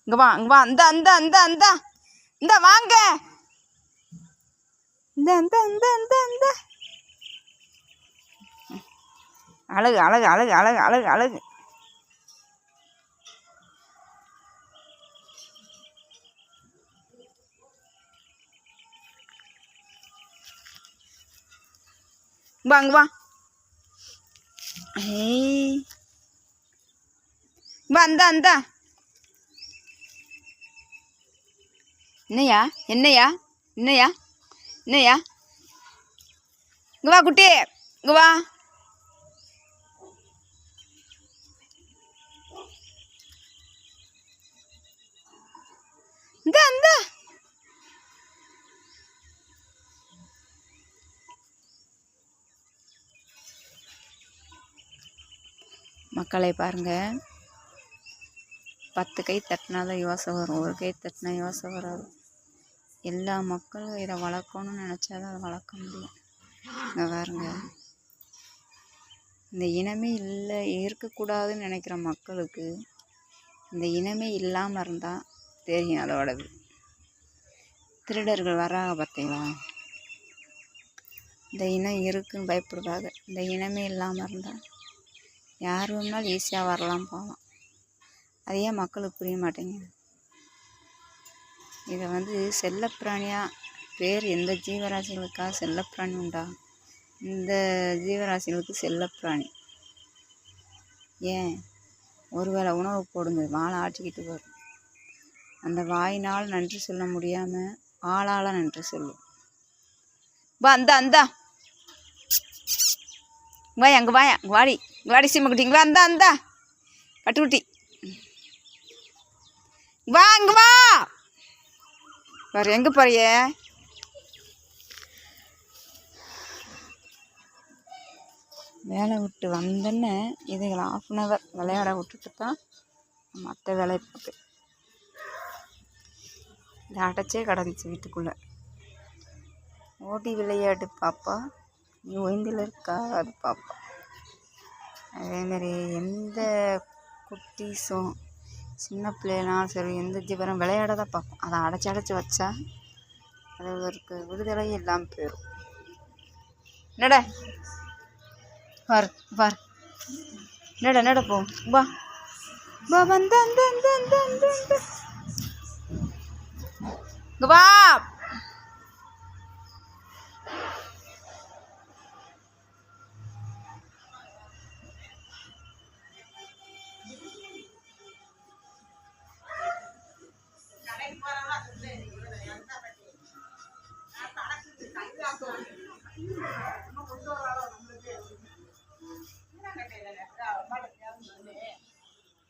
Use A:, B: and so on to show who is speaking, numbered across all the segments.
A: இங்கே வா இங்கே வா அந்த அந்த அந்த அந்த இந்த வாங்க இந்த அந்த அந்த அந்த அந்த அழகு அழகு அழகு அழகு அழகு அழகு வாங்க வா ஏய் வா அந்த அந்த என்னையா என்னையா என்னையா என்னையா இங்கே வா குட்டி இங்கே வா இந்த அந்த மக்களை பாருங்கள், 10 கை தட்டினா தான் யோசை வரும், ஒரு கை தட்டினா யோசை வராது. எல்லா மக்களும் இதை வளர்க்கணும்னு நினச்சா தான் அதை வளர்க்க முடியும். இங்கே பாருங்க, இந்த இனமே இல்லை இருக்கக்கூடாதுன்னு நினைக்கிற மக்களுக்கு இந்த இனமே இல்லாமல் இருந்தால் தெரியும் அதோடது. திருடர்கள் வராங்க பார்த்தீங்களா, இந்த இனம் இருக்குன்னு பயப்படுவாங்க. இந்த இனமே இல்லாமல் இருந்தால் யார் வேணாலும் ஈஸியாக வரலாம் போகலாம். அதையே மக்களுக்கு புரிய மாட்டேங்குது. இதை வந்து செல்லப்பிராணியாக பேர் எந்த ஜீவராசிகளுக்காக செல்லப்பிராணி உண்டா? இந்த ஜீவராசிகளுக்கு செல்லப்பிராணி. ஏன் ஒருவேளை உணவு போடுங்க, வாழை ஆட்டிக்கிட்டு வரும். அந்த வாயினால் நன்றி சொல்ல முடியாமல் ஆளால் நன்றி சொல்லும். வா அந்த அந்த வாயா அங்கே வாயா வாடி வாடி சீமக்குட்டி இங்கே வா அந்த அந்த பட்டுக்குட்டி வா இங்கே வா வேறு எங்கே போறிய? வேலை விட்டு வந்தோன்னே இதுகளை 1/2 hour விளையாட விட்டுட்டு தான் மற்ற வேலையை பார்ப்பேன். இதை அடைச்சே கிடந்துச்சு வீட்டுக்குள்ளே. ஓடி விளையாடு பாப்பா, நீ ஒய்ந்தில் இருக்காது பாப்பா. அதேமாரி எந்த குட்டீஸும் சின்ன பிள்ளைனாலும் சரி எந்த ஜீவனம் விளையாட தான் பார்ப்போம். அதை அடைச்சி வச்சா அது ஒரு விடுதலையும் இல்லாமல் போயிடும். என்னடா பார் பார் நட போ வா வா வந்த அந்த அந்த அந்த அந்த அந்த இங்கே வா.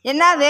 A: என்னது